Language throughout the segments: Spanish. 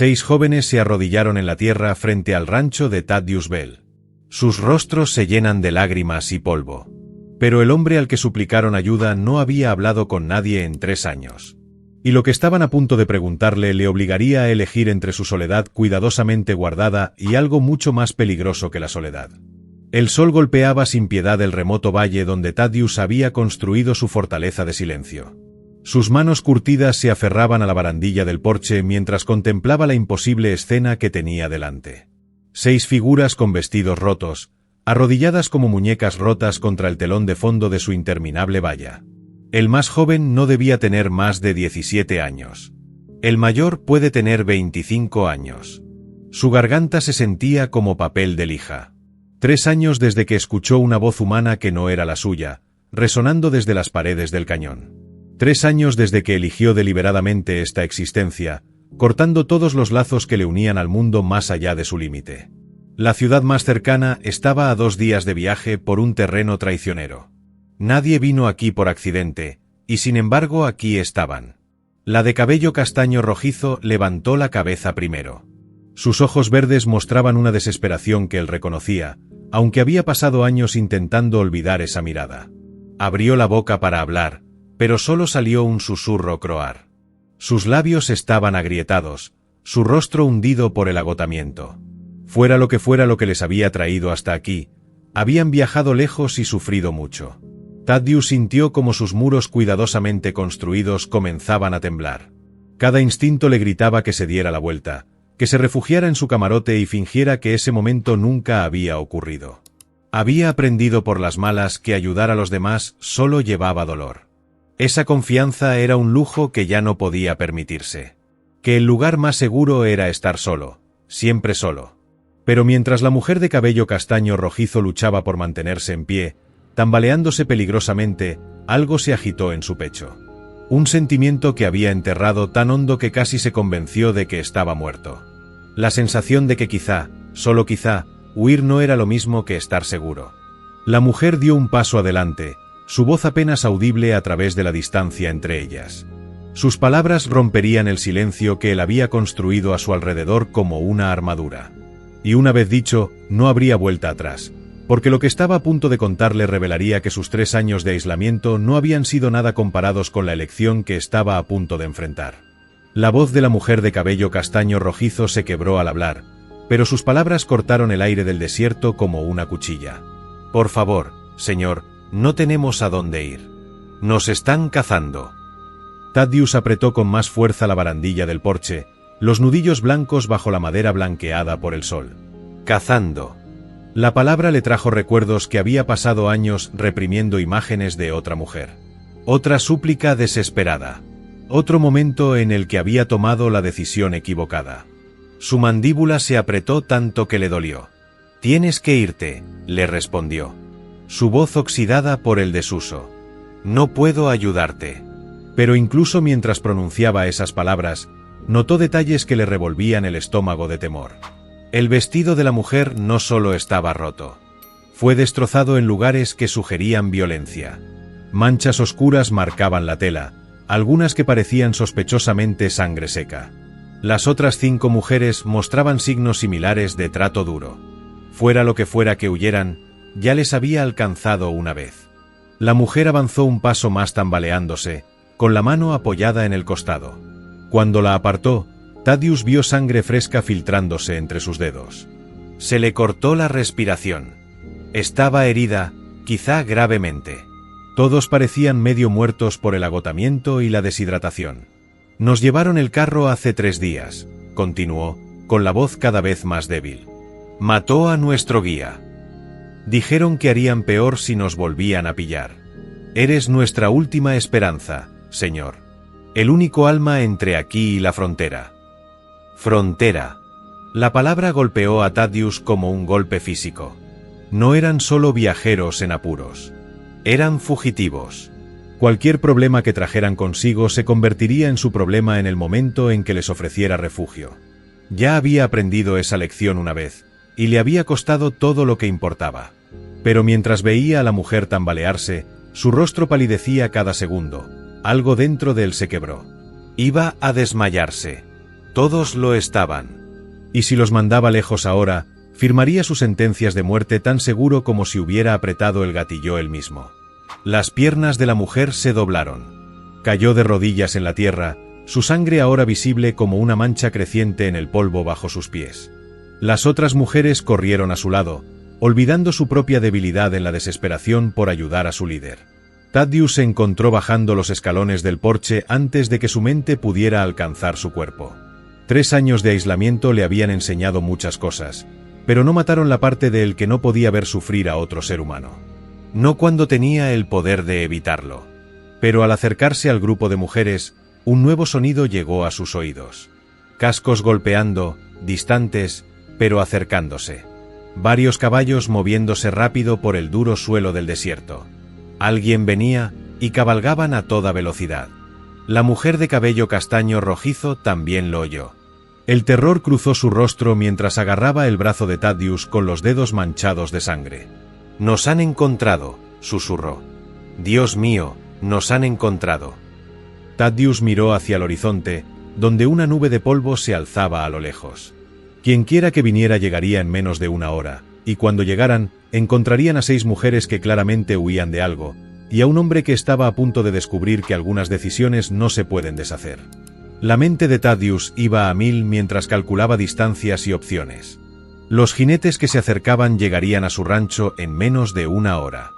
6 jóvenes se arrodillaron en la tierra frente al rancho de Thaddeus Bell. Sus rostros se llenan de lágrimas y polvo. Pero el hombre al que suplicaron ayuda no había hablado con nadie en 3 años. Y lo que estaban a punto de preguntarle le obligaría a elegir entre su soledad cuidadosamente guardada y algo mucho más peligroso que la soledad. El sol golpeaba sin piedad el remoto valle donde Thaddeus había construido su fortaleza de silencio. Sus manos curtidas se aferraban a la barandilla del porche mientras contemplaba la imposible escena que tenía delante. 6 figuras con vestidos rotos, arrodilladas como muñecas rotas contra el telón de fondo de su interminable valla. El más joven no debía tener más de 17 años. El mayor puede tener 25 años. Su garganta se sentía como papel de lija. 3 años desde que escuchó una voz humana que no era la suya, resonando desde las paredes del cañón. 3 años desde que eligió deliberadamente esta existencia, cortando todos los lazos que le unían al mundo más allá de su límite. La ciudad más cercana estaba a 2 días de viaje por un terreno traicionero. Nadie vino aquí por accidente, y sin embargo aquí estaban. La de cabello castaño rojizo levantó la cabeza primero. Sus ojos verdes mostraban una desesperación que él reconocía, aunque había pasado años intentando olvidar esa mirada. Abrió la boca para hablar, pero solo salió un susurro croar. Sus labios estaban agrietados, su rostro hundido por el agotamiento. Fuera lo que les había traído hasta aquí, habían viajado lejos y sufrido mucho. Thaddeus sintió como sus muros cuidadosamente construidos comenzaban a temblar. Cada instinto le gritaba que se diera la vuelta, que se refugiara en su camarote y fingiera que ese momento nunca había ocurrido. Había aprendido por las malas que ayudar a los demás solo llevaba dolor. Esa confianza era un lujo que ya no podía permitirse. Que el lugar más seguro era estar solo, siempre solo. Pero mientras la mujer de cabello castaño rojizo luchaba por mantenerse en pie, tambaleándose peligrosamente, algo se agitó en su pecho. Un sentimiento que había enterrado tan hondo que casi se convenció de que estaba muerto. La sensación de que quizá, solo quizá, huir no era lo mismo que estar seguro. La mujer dio un paso adelante, su voz apenas audible a través de la distancia entre ellas. Sus palabras romperían el silencio que él había construido a su alrededor como una armadura. Y una vez dicho, no habría vuelta atrás, porque lo que estaba a punto de contarle revelaría que sus 3 años de aislamiento no habían sido nada comparados con la elección que estaba a punto de enfrentar. La voz de la mujer de cabello castaño rojizo se quebró al hablar, pero sus palabras cortaron el aire del desierto como una cuchilla. Por favor, señor, no tenemos a dónde ir. Nos están cazando. Thaddeus apretó con más fuerza la barandilla del porche, los nudillos blancos bajo la madera blanqueada por el sol. Cazando. La palabra le trajo recuerdos que había pasado años reprimiendo imágenes de otra mujer. Otra súplica desesperada. Otro momento en el que había tomado la decisión equivocada. Su mandíbula se apretó tanto que le dolió. «Tienes que irte», le respondió. Su voz oxidada por el desuso. «No puedo ayudarte». Pero incluso mientras pronunciaba esas palabras, notó detalles que le revolvían el estómago de temor. El vestido de la mujer no solo estaba roto. Fue destrozado en lugares que sugerían violencia. Manchas oscuras marcaban la tela, algunas que parecían sospechosamente sangre seca. Las otras 5 mujeres mostraban signos similares de trato duro. Fuera lo que fuera que huyeran, ya les había alcanzado una vez. La mujer avanzó un paso más tambaleándose, con la mano apoyada en el costado. Cuando la apartó, Thaddeus vio sangre fresca filtrándose entre sus dedos. Se le cortó la respiración. Estaba herida, quizá gravemente. Todos parecían medio muertos por el agotamiento y la deshidratación. Nos llevaron el carro hace 3 días, continuó, con la voz cada vez más débil. Mató a nuestro guía. Dijeron que harían peor si nos volvían a pillar. Eres nuestra última esperanza, señor. El único alma entre aquí y la frontera. Frontera. La palabra golpeó a Thaddeus como un golpe físico. No eran solo viajeros en apuros. Eran fugitivos. Cualquier problema que trajeran consigo se convertiría en su problema en el momento en que les ofreciera refugio. Ya había aprendido esa lección una vez, y le había costado todo lo que importaba. Pero mientras veía a la mujer tambalearse, su rostro palidecía cada segundo. Algo dentro de él se quebró. Iba a desmayarse. Todos lo estaban. Y si los mandaba lejos ahora, firmaría sus sentencias de muerte tan seguro como si hubiera apretado el gatillo él mismo. Las piernas de la mujer se doblaron. Cayó de rodillas en la tierra, su sangre ahora visible como una mancha creciente en el polvo bajo sus pies. Las otras mujeres corrieron a su lado, olvidando su propia debilidad en la desesperación por ayudar a su líder. Thaddeus se encontró bajando los escalones del porche antes de que su mente pudiera alcanzar su cuerpo. 3 años de aislamiento le habían enseñado muchas cosas, pero no mataron la parte de él que no podía ver sufrir a otro ser humano. No cuando tenía el poder de evitarlo. Pero al acercarse al grupo de mujeres, un nuevo sonido llegó a sus oídos. Cascos golpeando, distantes, pero acercándose. Varios caballos moviéndose rápido por el duro suelo del desierto. Alguien venía, y cabalgaban a toda velocidad. La mujer de cabello castaño rojizo también lo oyó. El terror cruzó su rostro mientras agarraba el brazo de Thaddeus con los dedos manchados de sangre. «Nos han encontrado», susurró. «Dios mío, nos han encontrado». Thaddeus miró hacia el horizonte, donde una nube de polvo se alzaba a lo lejos. Quienquiera que viniera llegaría en menos de 1 hora, y cuando llegaran, encontrarían a 6 mujeres que claramente huían de algo, y a un hombre que estaba a punto de descubrir que algunas decisiones no se pueden deshacer. La mente de Thaddeus iba a 1000 mientras calculaba distancias y opciones. Los jinetes que se acercaban llegarían a su rancho en menos de 1 hora.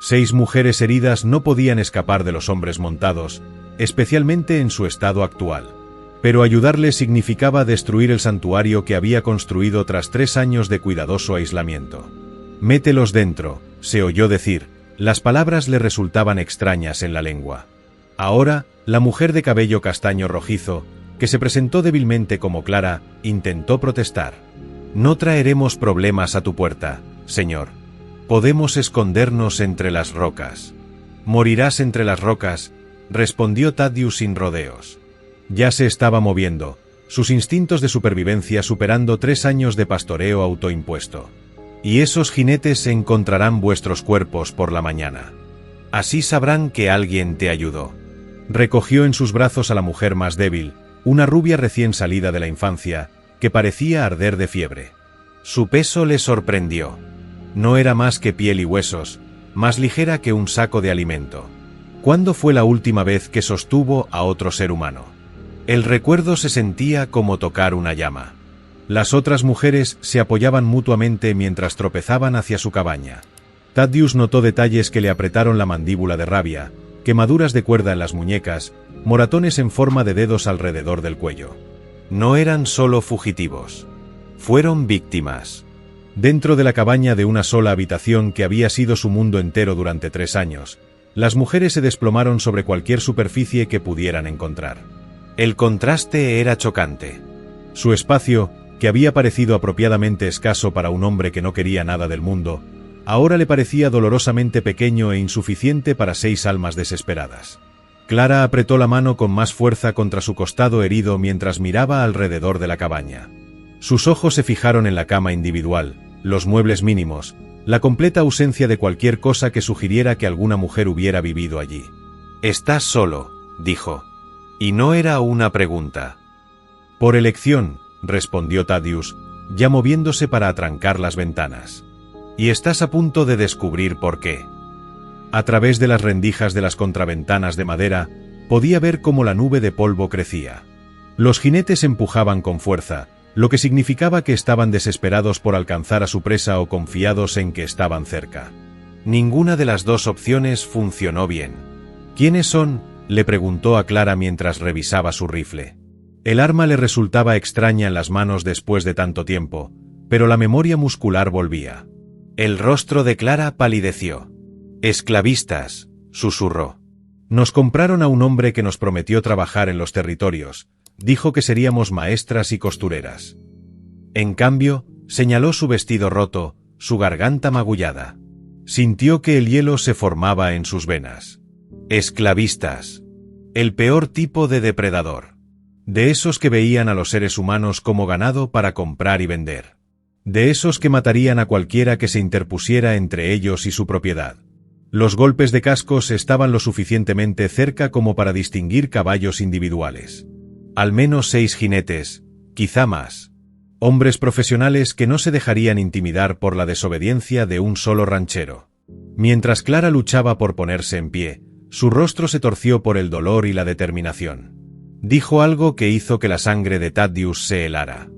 6 mujeres heridas no podían escapar de los hombres montados, especialmente en su estado actual. Pero ayudarles significaba destruir el santuario que había construido tras 3 años de cuidadoso aislamiento. «Mételos dentro», se oyó decir. Las palabras le resultaban extrañas en la lengua. Ahora, la mujer de cabello castaño rojizo, que se presentó débilmente como Clara, intentó protestar. «No traeremos problemas a tu puerta, señor. Podemos escondernos entre las rocas». «Morirás entre las rocas», respondió Thaddeus sin rodeos. Ya se estaba moviendo, sus instintos de supervivencia superando 3 años de pastoreo autoimpuesto. «Y esos jinetes encontrarán vuestros cuerpos por la mañana. Así sabrán que alguien te ayudó». Recogió en sus brazos a la mujer más débil, una rubia recién salida de la infancia, que parecía arder de fiebre. Su peso le sorprendió. No era más que piel y huesos, más ligera que un saco de alimento. ¿Cuándo fue la última vez que sostuvo a otro ser humano? El recuerdo se sentía como tocar una llama. Las otras mujeres se apoyaban mutuamente mientras tropezaban hacia su cabaña. Thaddeus notó detalles que le apretaron la mandíbula de rabia, quemaduras de cuerda en las muñecas, moratones en forma de dedos alrededor del cuello. No eran solo fugitivos. Fueron víctimas. Dentro de la cabaña de una sola habitación que había sido su mundo entero durante 3 años, las mujeres se desplomaron sobre cualquier superficie que pudieran encontrar. El contraste era chocante. Su espacio, que había parecido apropiadamente escaso para un hombre que no quería nada del mundo, ahora le parecía dolorosamente pequeño e insuficiente para 6 almas desesperadas. Clara apretó la mano con más fuerza contra su costado herido mientras miraba alrededor de la cabaña. Sus ojos se fijaron en la cama individual, los muebles mínimos, la completa ausencia de cualquier cosa que sugiriera que alguna mujer hubiera vivido allí. «Estás solo», dijo. Y no era una pregunta. «Por elección», respondió Thaddeus, ya moviéndose para atrancar las ventanas. «Y estás a punto de descubrir por qué». A través de las rendijas de las contraventanas de madera, podía ver cómo la nube de polvo crecía. Los jinetes empujaban con fuerza, lo que significaba que estaban desesperados por alcanzar a su presa o confiados en que estaban cerca. Ninguna de las 2 opciones funcionó bien. «¿Quiénes son?», le preguntó a Clara mientras revisaba su rifle. El arma le resultaba extraña en las manos después de tanto tiempo, pero la memoria muscular volvía. El rostro de Clara palideció. «Esclavistas», susurró. «Nos compraron a un hombre que nos prometió trabajar en los territorios. Dijo que seríamos maestras y costureras. En cambio, señaló su vestido roto, su garganta magullada. Sintió que el hielo se formaba en sus venas. Esclavistas. El peor tipo de depredador. De esos que veían a los seres humanos como ganado para comprar y vender. De esos que matarían a cualquiera que se interpusiera entre ellos y su propiedad. Los golpes de cascos estaban lo suficientemente cerca como para distinguir caballos individuales. Al menos 6 jinetes, quizá más. Hombres profesionales que no se dejarían intimidar por la desobediencia de un solo ranchero. Mientras Clara luchaba por ponerse en pie, su rostro se torció por el dolor y la determinación. Dijo algo que hizo que la sangre de Thaddeus se helara.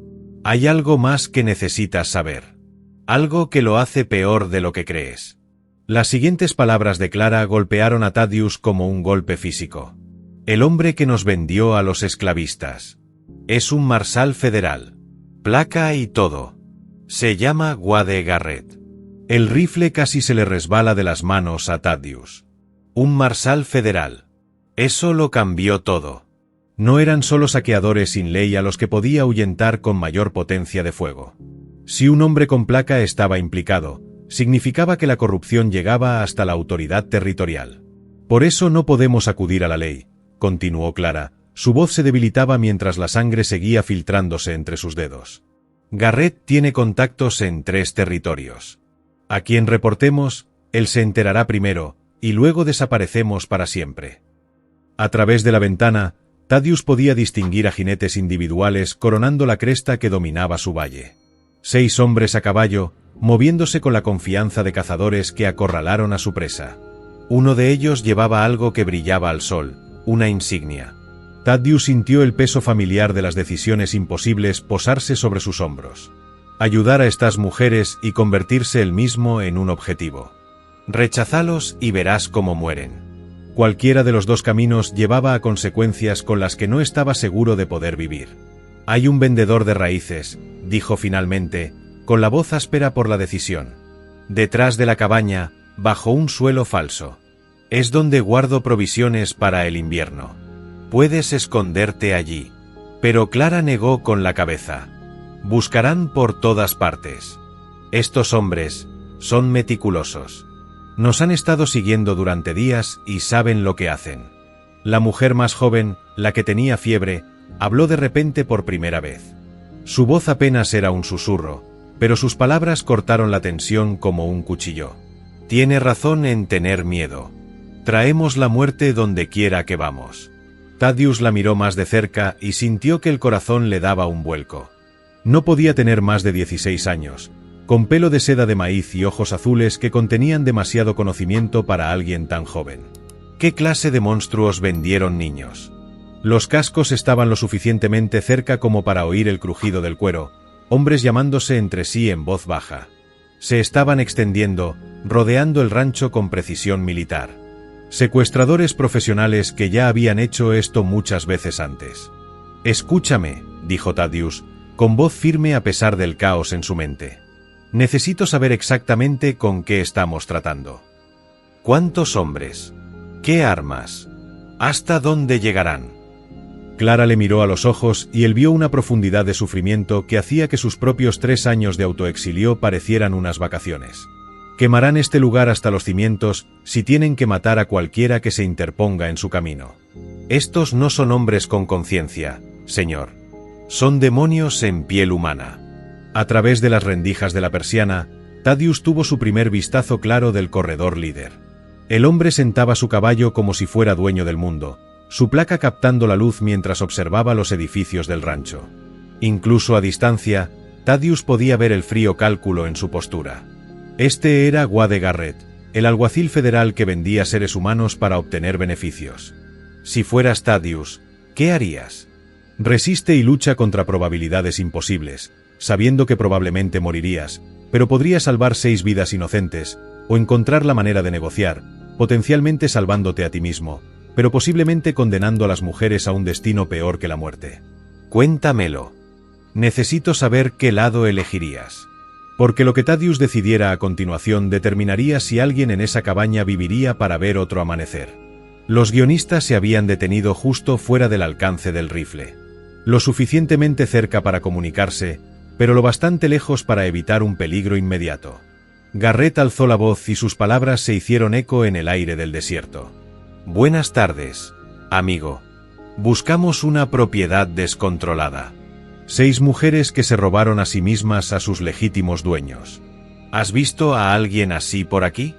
Hay algo más que necesitas saber. Algo que lo hace peor de lo que crees. Las siguientes palabras de Clara golpearon a Thaddeus como un golpe físico. El hombre que nos vendió a los esclavistas. Es un marshal federal. Placa y todo. Se llama Wade Garrett. El rifle casi se le resbala de las manos a Thaddeus. Un marshal federal. Eso lo cambió todo. No eran solo saqueadores sin ley a los que podía ahuyentar con mayor potencia de fuego. Si un hombre con placa estaba implicado, significaba que la corrupción llegaba hasta la autoridad territorial. Por eso no podemos acudir a la ley, continuó Clara. Su voz se debilitaba mientras la sangre seguía filtrándose entre sus dedos. Garrett tiene contactos en 3 territorios. A quien reportemos, él se enterará primero, y luego desaparecemos para siempre. A través de la ventana, Thaddeus podía distinguir a jinetes individuales coronando la cresta que dominaba su valle. 6 hombres a caballo, moviéndose con la confianza de cazadores que acorralaron a su presa. Uno de ellos llevaba algo que brillaba al sol, una insignia. Thaddeus sintió el peso familiar de las decisiones imposibles posarse sobre sus hombros. Ayudar a estas mujeres y convertirse él mismo en un objetivo. Rechazalos y verás cómo mueren. Cualquiera de los 2 caminos llevaba a consecuencias con las que no estaba seguro de poder vivir. Hay un vendedor de raíces, dijo finalmente, con la voz áspera por la decisión. Detrás de la cabaña, bajo un suelo falso. Es donde guardo provisiones para el invierno. Puedes esconderte allí. Pero Clara negó con la cabeza. Buscarán por todas partes. Estos hombres son meticulosos. Nos han estado siguiendo durante días y saben lo que hacen. La mujer más joven, la que tenía fiebre, habló de repente por primera vez. Su voz apenas era un susurro, pero sus palabras cortaron la tensión como un cuchillo. Tiene razón en tener miedo. Traemos la muerte donde quiera que vamos. Thaddeus la miró más de cerca y sintió que el corazón le daba un vuelco. No podía tener más de 16 años, con pelo de seda de maíz y ojos azules que contenían demasiado conocimiento para alguien tan joven. ¿Qué clase de monstruos vendieron niños? Los cascos estaban lo suficientemente cerca como para oír el crujido del cuero, hombres llamándose entre sí en voz baja. Se estaban extendiendo, rodeando el rancho con precisión militar. Secuestradores profesionales que ya habían hecho esto muchas veces antes. Escúchame, dijo Thaddeus, con voz firme a pesar del caos en su mente. Necesito saber exactamente con qué estamos tratando. ¿Cuántos hombres? ¿Qué armas? ¿Hasta dónde llegarán? Clara le miró a los ojos y él vio una profundidad de sufrimiento que hacía que sus propios 3 años de autoexilio parecieran unas vacaciones. Quemarán este lugar hasta los cimientos si tienen que matar a cualquiera que se interponga en su camino. Estos no son hombres con conciencia, señor. Son demonios en piel humana. A través de las rendijas de la persiana, Thaddeus tuvo su primer vistazo claro del corredor líder. El hombre sentaba su caballo como si fuera dueño del mundo, su placa captando la luz mientras observaba los edificios del rancho. Incluso a distancia, Thaddeus podía ver el frío cálculo en su postura. Este era Wade Garrett, el alguacil federal que vendía seres humanos para obtener beneficios. Si fueras Thaddeus, ¿qué harías? Resiste y lucha contra probabilidades imposibles, sabiendo que probablemente morirías, pero podrías salvar 6 vidas inocentes, o encontrar la manera de negociar, potencialmente salvándote a ti mismo, pero posiblemente condenando a las mujeres a un destino peor que la muerte. Cuéntamelo. Necesito saber qué lado elegirías. Porque lo que Thaddeus decidiera a continuación determinaría si alguien en esa cabaña viviría para ver otro amanecer. Los guionistas se habían detenido justo fuera del alcance del rifle. Lo suficientemente cerca para comunicarse, pero lo bastante lejos para evitar un peligro inmediato. Garrett alzó la voz y sus palabras se hicieron eco en el aire del desierto. Buenas tardes, amigo. Buscamos una propiedad descontrolada. 6 mujeres que se robaron a sí mismas a sus legítimos dueños. ¿Has visto a alguien así por aquí?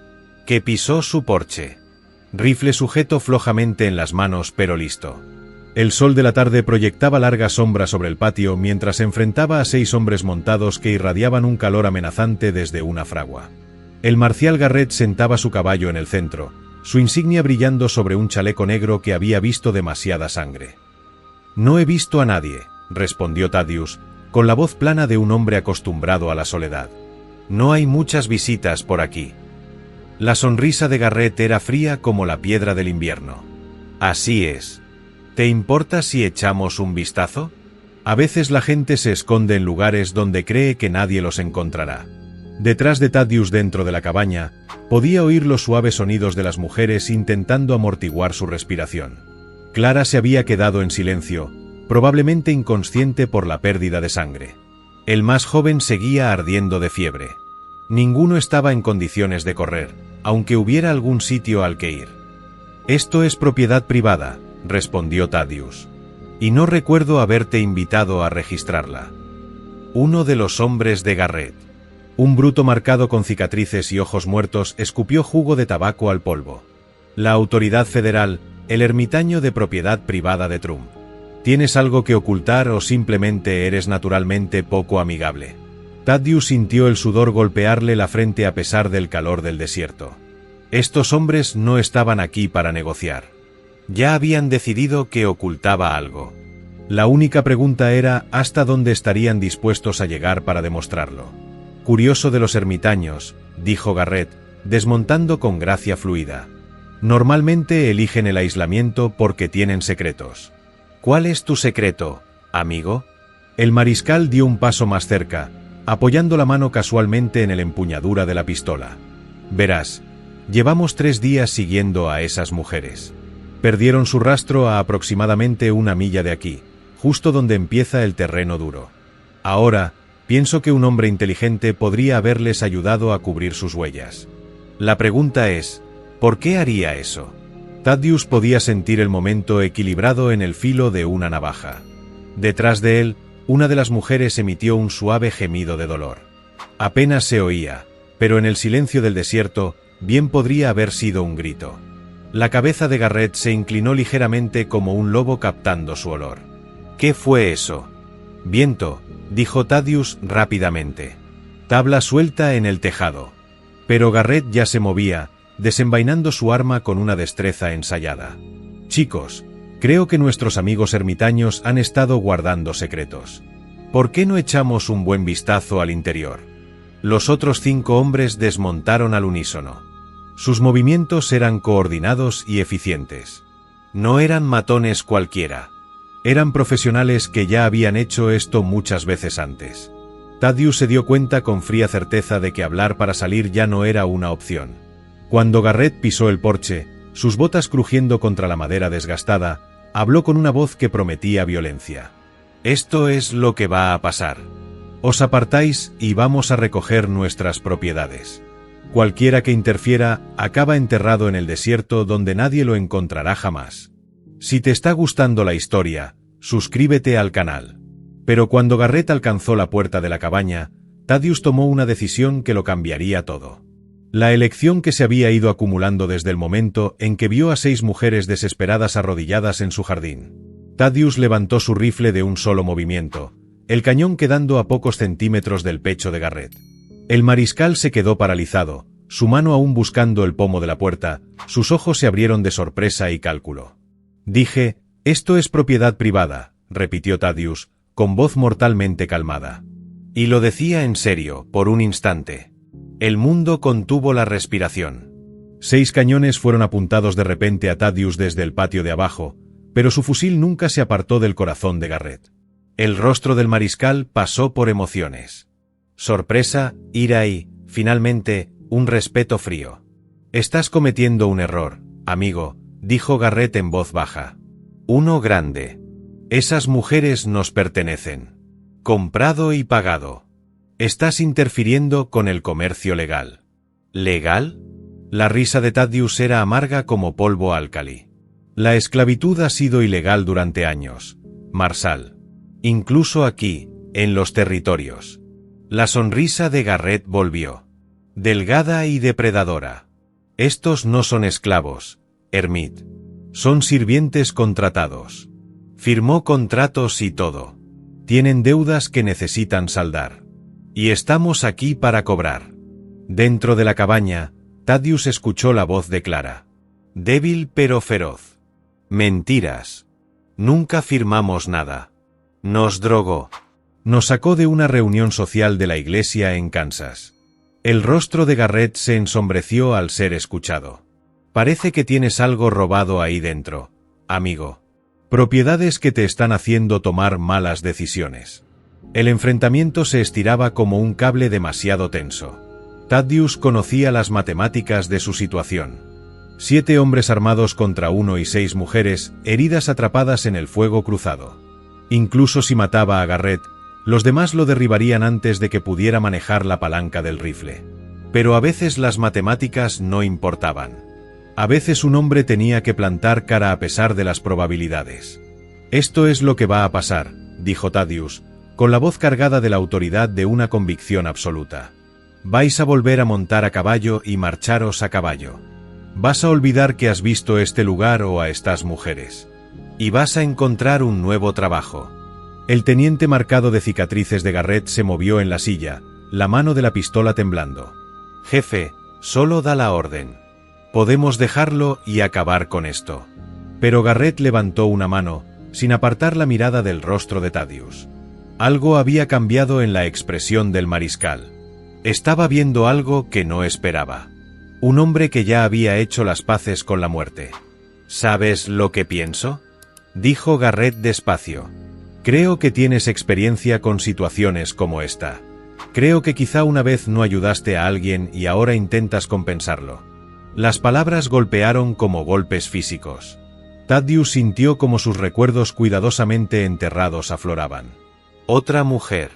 Que pisó su porche. Rifle sujeto flojamente en las manos pero listo. El sol de la tarde proyectaba largas sombras sobre el patio mientras se enfrentaba a 6 hombres montados que irradiaban un calor amenazante desde una fragua. El marcial Garrett sentaba su caballo en el centro, su insignia brillando sobre un chaleco negro que había visto demasiada sangre. «No he visto a nadie», respondió Thaddeus, con la voz plana de un hombre acostumbrado a la soledad. «No hay muchas visitas por aquí». La sonrisa de Garrett era fría como la piedra del invierno. «Así es. ¿Te importa si echamos un vistazo? A veces la gente se esconde en lugares donde cree que nadie los encontrará». Detrás de Thaddeus, dentro de la cabaña, podía oír los suaves sonidos de las mujeres intentando amortiguar su respiración. Clara se había quedado en silencio, probablemente inconsciente por la pérdida de sangre. El más joven seguía ardiendo de fiebre. Ninguno estaba en condiciones de correr, aunque hubiera algún sitio al que ir. «Esto es propiedad privada», respondió Thaddeus. «Y no recuerdo haberte invitado a registrarla». Uno de los hombres de Garrett, un bruto marcado con cicatrices y ojos muertos, escupió jugo de tabaco al polvo. «La autoridad federal, el ermitaño de propiedad privada de Trump. ¿Tienes algo que ocultar o simplemente eres naturalmente poco amigable?» Thaddeus sintió el sudor golpearle la frente a pesar del calor del desierto. Estos hombres no estaban aquí para negociar. Ya habían decidido que ocultaba algo. La única pregunta era hasta dónde estarían dispuestos a llegar para demostrarlo. «Curioso de los ermitaños», dijo Garrett, desmontando con gracia fluida. «Normalmente eligen el aislamiento porque tienen secretos». «¿Cuál es tu secreto, amigo?» El mariscal dio un paso más cerca, apoyando la mano casualmente en la empuñadura de la pistola. «Verás, llevamos 3 días siguiendo a esas mujeres. Perdieron su rastro a aproximadamente 1 milla de aquí, justo donde empieza el terreno duro. Ahora, pienso que un hombre inteligente podría haberles ayudado a cubrir sus huellas. La pregunta es, ¿por qué haría eso?» Thaddeus podía sentir el momento equilibrado en el filo de una navaja. Detrás de él, una de las mujeres emitió un suave gemido de dolor. Apenas se oía, pero en el silencio del desierto, bien podría haber sido un grito. La cabeza de Garrett se inclinó ligeramente como un lobo captando su olor. «¿Qué fue eso?» «Viento», dijo Thaddeus rápidamente. «Tabla suelta en el tejado». Pero Garrett ya se movía, desenvainando su arma con una destreza ensayada. «Chicos, creo que nuestros amigos ermitaños han estado guardando secretos. ¿Por qué no echamos un buen vistazo al interior?» Los otros 5 hombres desmontaron al unísono. Sus movimientos eran coordinados y eficientes. No eran matones cualquiera. Eran profesionales que ya habían hecho esto muchas veces antes. Thaddeus se dio cuenta con fría certeza de que hablar para salir ya no era una opción. Cuando Garrett pisó el porche, sus botas crujiendo contra la madera desgastada, habló con una voz que prometía violencia. «Esto es lo que va a pasar. Os apartáis y vamos a recoger nuestras propiedades. Cualquiera que interfiera acaba enterrado en el desierto donde nadie lo encontrará jamás. Si te está gustando la historia, suscríbete al canal». Pero cuando Garrett alcanzó la puerta de la cabaña, Thaddeus tomó una decisión que lo cambiaría todo. La elección que se había ido acumulando desde el momento en que vio a 6 mujeres desesperadas arrodilladas en su jardín. Thaddeus levantó su rifle de un solo movimiento, el cañón quedando a pocos centímetros del pecho de Garrett. El mariscal se quedó paralizado, su mano aún buscando el pomo de la puerta, sus ojos se abrieron de sorpresa y cálculo. «Dije, esto es propiedad privada», repitió Thaddeus, con voz mortalmente calmada. Y lo decía en serio, por un instante. El mundo contuvo la respiración. 6 cañones fueron apuntados de repente a Thaddeus desde el patio de abajo, pero su fusil nunca se apartó del corazón de Garrett. El rostro del mariscal pasó por emociones. Sorpresa, ira y, finalmente, un respeto frío. «Estás cometiendo un error, amigo», dijo Garrett en voz baja. «Uno grande. Esas mujeres nos pertenecen. Comprado y pagado. Estás interfiriendo con el comercio legal». «¿Legal?» La risa de Thaddeus era amarga como polvo álcali. «La esclavitud ha sido ilegal durante años, Marsal. Incluso aquí, en los territorios». La sonrisa de Garrett volvió. Delgada y depredadora. «Estos no son esclavos, Hermit. Son sirvientes contratados. Firmó contratos y todo. Tienen deudas que necesitan saldar. Y estamos aquí para cobrar. Dentro de la cabaña, Thaddeus escuchó la voz de Clara. Débil pero feroz. Mentiras. Nunca firmamos nada. Nos drogó. Nos sacó de una reunión social de la iglesia en Kansas. El rostro de Garrett se ensombreció al ser escuchado. Parece que tienes algo robado ahí dentro, amigo. Propiedades que te están haciendo tomar malas decisiones. El enfrentamiento se estiraba como un cable demasiado tenso. Thaddeus conocía las matemáticas de su situación. 7 hombres armados contra 1 y 6 mujeres, heridas atrapadas en el fuego cruzado. Incluso si mataba a Garrett, los demás lo derribarían antes de que pudiera manejar la palanca del rifle. Pero a veces las matemáticas no importaban. A veces un hombre tenía que plantar cara a pesar de las probabilidades. Esto es lo que va a pasar, dijo Thaddeus, con la voz cargada de la autoridad de una convicción absoluta. Vais a volver a montar a caballo y marcharos a caballo. Vas a olvidar que has visto este lugar o a estas mujeres. Y vas a encontrar un nuevo trabajo. El teniente marcado de cicatrices de Garrett se movió en la silla, la mano de la pistola temblando. Jefe, solo da la orden. Podemos dejarlo y acabar con esto. Pero Garrett levantó una mano, sin apartar la mirada del rostro de Thaddeus. Algo había cambiado en la expresión del mariscal. Estaba viendo algo que no esperaba. Un hombre que ya había hecho las paces con la muerte. ¿Sabes lo que pienso?, dijo Garrett despacio. Creo que tienes experiencia con situaciones como esta. Creo que quizá una vez no ayudaste a alguien y ahora intentas compensarlo. Las palabras golpearon como golpes físicos. Thaddeus sintió como sus recuerdos cuidadosamente enterrados afloraban. Otra mujer.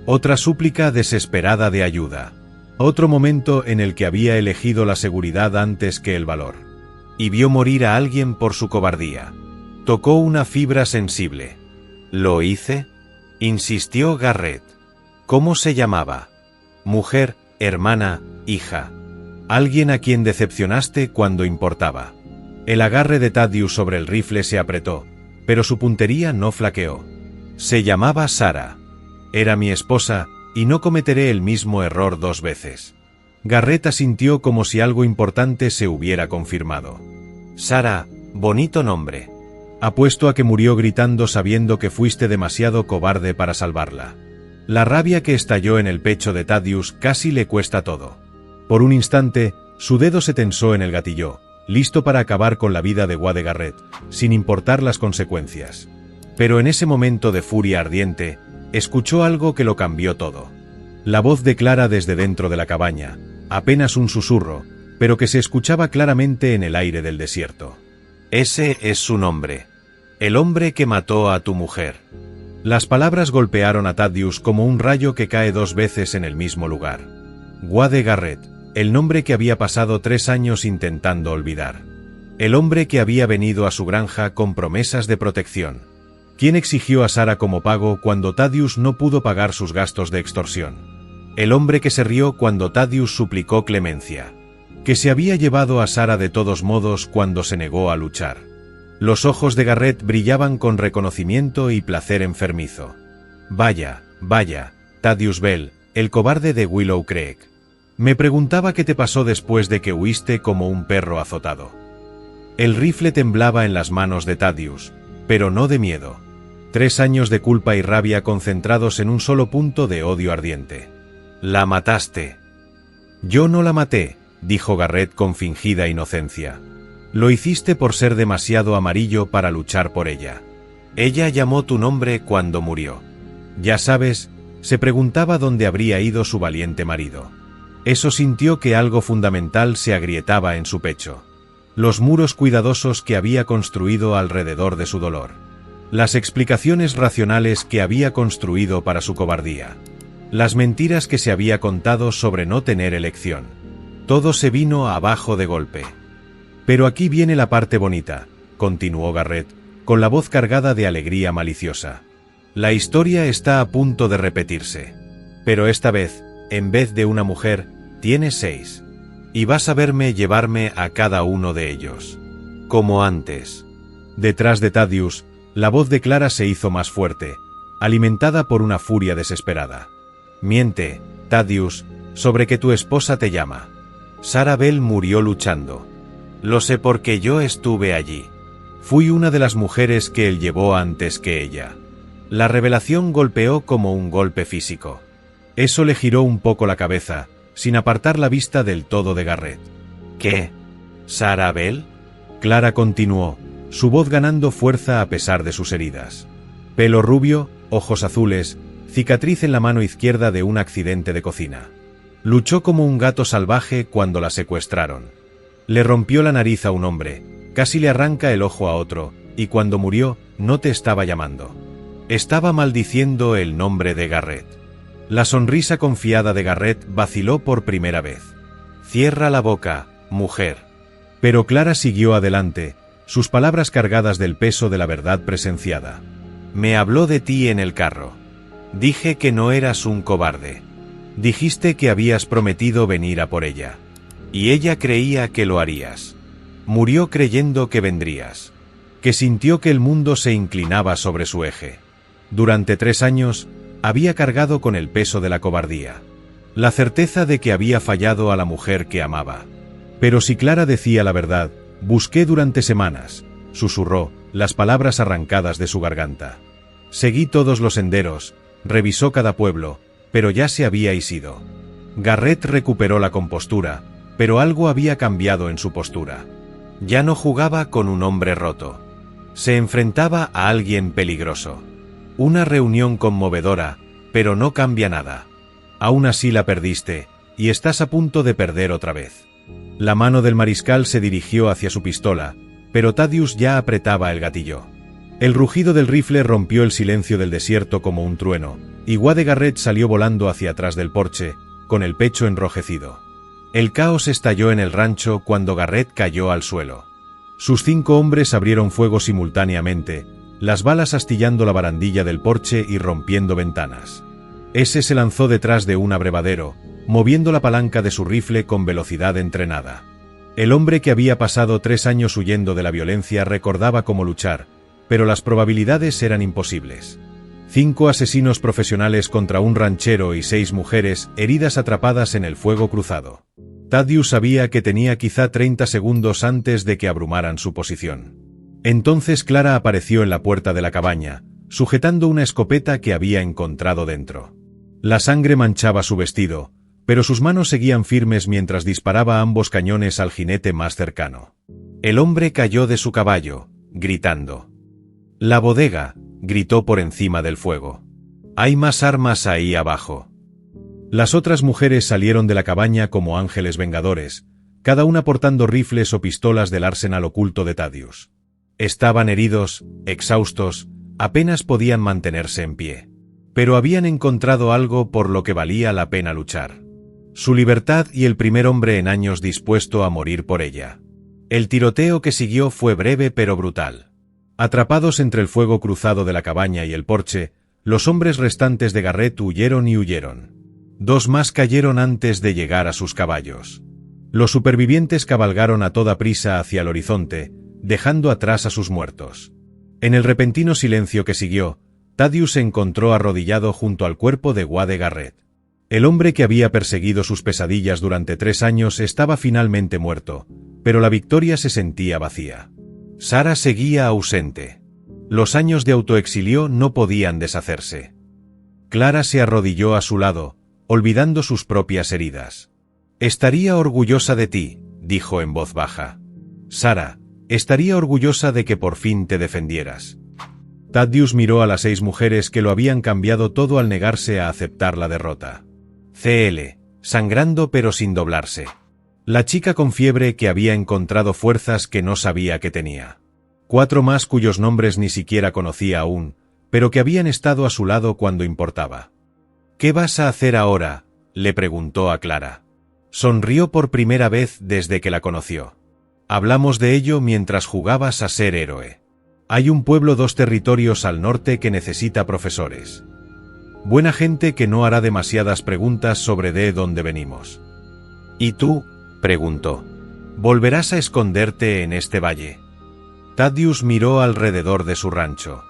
Otra súplica desesperada de ayuda. Otro momento en el que había elegido la seguridad antes que el valor. Y vio morir a alguien por su cobardía. Tocó una fibra sensible. ¿Lo hice?, insistió Garrett. ¿Cómo se llamaba? Mujer, hermana, hija. Alguien a quien decepcionaste cuando importaba. El agarre de Thaddeus sobre el rifle se apretó, pero su puntería no flaqueó. Se llamaba Sara. Era mi esposa, y no cometeré el mismo error 2 veces. Garrett asintió como si algo importante se hubiera confirmado. Sara, bonito nombre. Apuesto a que murió gritando sabiendo que fuiste demasiado cobarde para salvarla. La rabia que estalló en el pecho de Thaddeus casi le cuesta todo. Por un instante, su dedo se tensó en el gatillo, listo para acabar con la vida de Wade Garrett, sin importar las consecuencias. Pero en ese momento de furia ardiente, escuchó algo que lo cambió todo. La voz de Clara desde dentro de la cabaña, apenas un susurro, pero que se escuchaba claramente en el aire del desierto. Ese es su nombre. El hombre que mató a tu mujer. Las palabras golpearon a Thaddeus como un rayo que cae 2 veces en el mismo lugar. Wade Garrett, el nombre que había pasado 3 años intentando olvidar. El hombre que había venido a su granja con promesas de protección. ¿Quién exigió a Sara como pago cuando Thaddeus no pudo pagar sus gastos de extorsión? El hombre que se rió cuando Thaddeus suplicó clemencia. Que se había llevado a Sara de todos modos cuando se negó a luchar. Los ojos de Garrett brillaban con reconocimiento y placer enfermizo. Vaya, vaya, Thaddeus Bell, el cobarde de Willow Creek. Me preguntaba qué te pasó después de que huiste como un perro azotado. El rifle temblaba en las manos de Thaddeus, pero no de miedo. 3 años de culpa y rabia concentrados en un solo punto de odio ardiente. La mataste. Yo no la maté, dijo Garrett con fingida inocencia. Lo hiciste por ser demasiado amarillo para luchar por ella. Ella llamó tu nombre cuando murió. Ya sabes, se preguntaba dónde habría ido su valiente marido. Eso sintió que algo fundamental se agrietaba en su pecho. Los muros cuidadosos que había construido alrededor de su dolor. Las explicaciones racionales que había construido para su cobardía. Las mentiras que se había contado sobre no tener elección. Todo se vino abajo de golpe. Pero aquí viene la parte bonita, continuó Garrett, con la voz cargada de alegría maliciosa. La historia está a punto de repetirse. Pero esta vez, en vez de una mujer, tienes 6. Y vas a verme llevarme a cada uno de ellos. Como antes. Detrás de Thaddeus, La voz de Clara se hizo más fuerte, alimentada por una furia desesperada. Miente, Thaddeus, sobre que tu esposa te llama. Sarah Bell murió luchando. Lo sé porque yo estuve allí. Fui una de las mujeres que él llevó antes que ella. La revelación golpeó como un golpe físico. Eso le giró un poco la cabeza, sin apartar la vista del todo de Garrett. ¿Qué? ¿Sarah Bell? Clara continuó, su voz ganando fuerza a pesar de sus heridas. Pelo rubio, ojos azules, cicatriz en la mano izquierda de un accidente de cocina. Luchó como un gato salvaje cuando la secuestraron. Le rompió la nariz a un hombre, casi le arranca el ojo a otro, y cuando murió, no te estaba llamando. Estaba maldiciendo el nombre de Garrett. La sonrisa confiada de Garrett vaciló por primera vez. Cierra la boca, mujer. Pero Clara siguió adelante, sus palabras cargadas del peso de la verdad presenciada. Me habló de ti en el carro. Dije que no eras un cobarde. Dijiste que habías prometido venir a por ella. Y ella creía que lo harías. Murió creyendo que vendrías. Que sintió que el mundo se inclinaba sobre su eje. Durante 3 años, había cargado con el peso de la cobardía. La certeza de que había fallado a la mujer que amaba. Pero si Clara decía la verdad, busqué durante semanas, susurró, las palabras arrancadas de su garganta. Seguí todos los senderos, revisó cada pueblo, pero ya se habíais ido. Garrett recuperó la compostura, pero algo había cambiado en su postura. Ya no jugaba con un hombre roto. Se enfrentaba a alguien peligroso. Una reunión conmovedora, pero no cambia nada. Aún así la perdiste, y estás a punto de perder otra vez. La mano del mariscal se dirigió hacia su pistola, pero Thaddeus ya apretaba el gatillo. El rugido del rifle rompió el silencio del desierto como un trueno, y Wade Garrett salió volando hacia atrás del porche, con el pecho enrojecido. El caos estalló en el rancho cuando Garrett cayó al suelo. Sus 5 hombres abrieron fuego simultáneamente, las balas astillando la barandilla del porche y rompiendo ventanas. Ese se lanzó detrás de un abrevadero, moviendo la palanca de su rifle con velocidad entrenada. El hombre que había pasado 3 años huyendo de la violencia recordaba cómo luchar, pero las probabilidades eran imposibles. 5 asesinos profesionales contra un ranchero y 6 mujeres heridas atrapadas en el fuego cruzado. Thaddeus sabía que tenía quizá 30 segundos antes de que abrumaran su posición. Entonces Clara apareció en la puerta de la cabaña, sujetando una escopeta que había encontrado dentro. La sangre manchaba su vestido, pero sus manos seguían firmes mientras disparaba ambos cañones al jinete más cercano. El hombre cayó de su caballo, gritando. «La bodega», gritó por encima del fuego. «Hay más armas ahí abajo». Las otras mujeres salieron de la cabaña como ángeles vengadores, cada una portando rifles o pistolas del arsenal oculto de Thaddeus. Estaban heridos, exhaustos, apenas podían mantenerse en pie. Pero habían encontrado algo por lo que valía la pena luchar. Su libertad y el primer hombre en años dispuesto a morir por ella. El tiroteo que siguió fue breve pero brutal. Atrapados entre el fuego cruzado de la cabaña y el porche, los hombres restantes de Garrett huyeron y huyeron. 2 más cayeron antes de llegar a sus caballos. Los supervivientes cabalgaron a toda prisa hacia el horizonte, dejando atrás a sus muertos. En el repentino silencio que siguió, Thaddeus se encontró arrodillado junto al cuerpo de Wade Garrett. El hombre que había perseguido sus pesadillas durante 3 años estaba finalmente muerto, pero la victoria se sentía vacía. Sarah seguía ausente. Los años de autoexilio no podían deshacerse. Clara se arrodilló a su lado, olvidando sus propias heridas. «Estaría orgullosa de ti», dijo en voz baja. «Sarah, estaría orgullosa de que por fin te defendieras». Thaddeus miró a las 6 mujeres que lo habían cambiado todo al negarse a aceptar la derrota. CL, sangrando pero sin doblarse. La chica con fiebre que había encontrado fuerzas que no sabía que tenía. 4 más cuyos nombres ni siquiera conocía aún, pero que habían estado a su lado cuando importaba. «¿Qué vas a hacer ahora?», le preguntó a Clara. Sonrió por primera vez desde que la conoció. «Hablamos de ello mientras jugabas a ser héroe. Hay un pueblo 2 territorios al norte que necesita profesores. Buena gente que no hará demasiadas preguntas sobre de dónde venimos». «¿Y tú?», preguntó. «¿Volverás a esconderte en este valle?». Thaddeus miró alrededor de su rancho.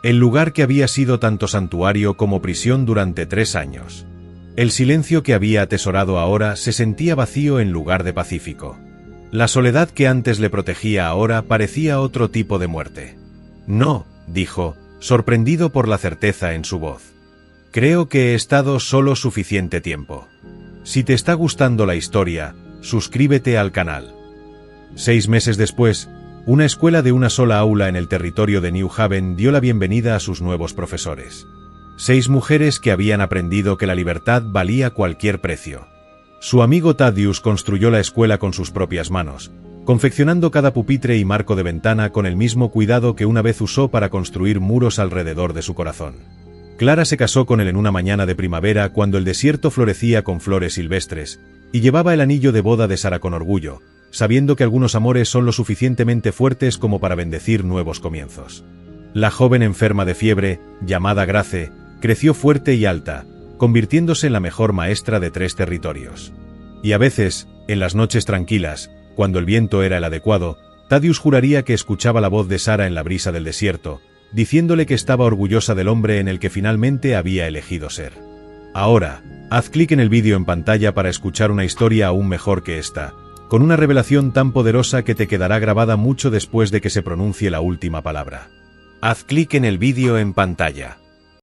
El lugar que había sido tanto santuario como prisión durante 3 años. El silencio que había atesorado ahora se sentía vacío en lugar de pacífico. La soledad que antes le protegía ahora parecía otro tipo de muerte. No, dijo, sorprendido por la certeza en su voz. Creo que he estado solo suficiente tiempo. Si te está gustando la historia, suscríbete al canal. 6 meses después, una escuela de una sola aula en el territorio de New Haven dio la bienvenida a sus nuevos profesores. 6 mujeres que habían aprendido que la libertad valía cualquier precio. Su amigo Thaddeus construyó la escuela con sus propias manos, confeccionando cada pupitre y marco de ventana con el mismo cuidado que una vez usó para construir muros alrededor de su corazón. Clara se casó con él en una mañana de primavera cuando el desierto florecía con flores silvestres, y llevaba el anillo de boda de Sara con orgullo, sabiendo que algunos amores son lo suficientemente fuertes como para bendecir nuevos comienzos. La joven enferma de fiebre, llamada Grace, creció fuerte y alta, convirtiéndose en la mejor maestra de 3 territorios. Y a veces, en las noches tranquilas, cuando el viento era el adecuado, Thaddeus juraría que escuchaba la voz de Sara en la brisa del desierto, diciéndole que estaba orgullosa del hombre en el que finalmente había elegido ser. Ahora, haz clic en el vídeo en pantalla para escuchar una historia aún mejor que esta, con una revelación tan poderosa que te quedará grabada mucho después de que se pronuncie la última palabra. Haz clic en el vídeo en pantalla.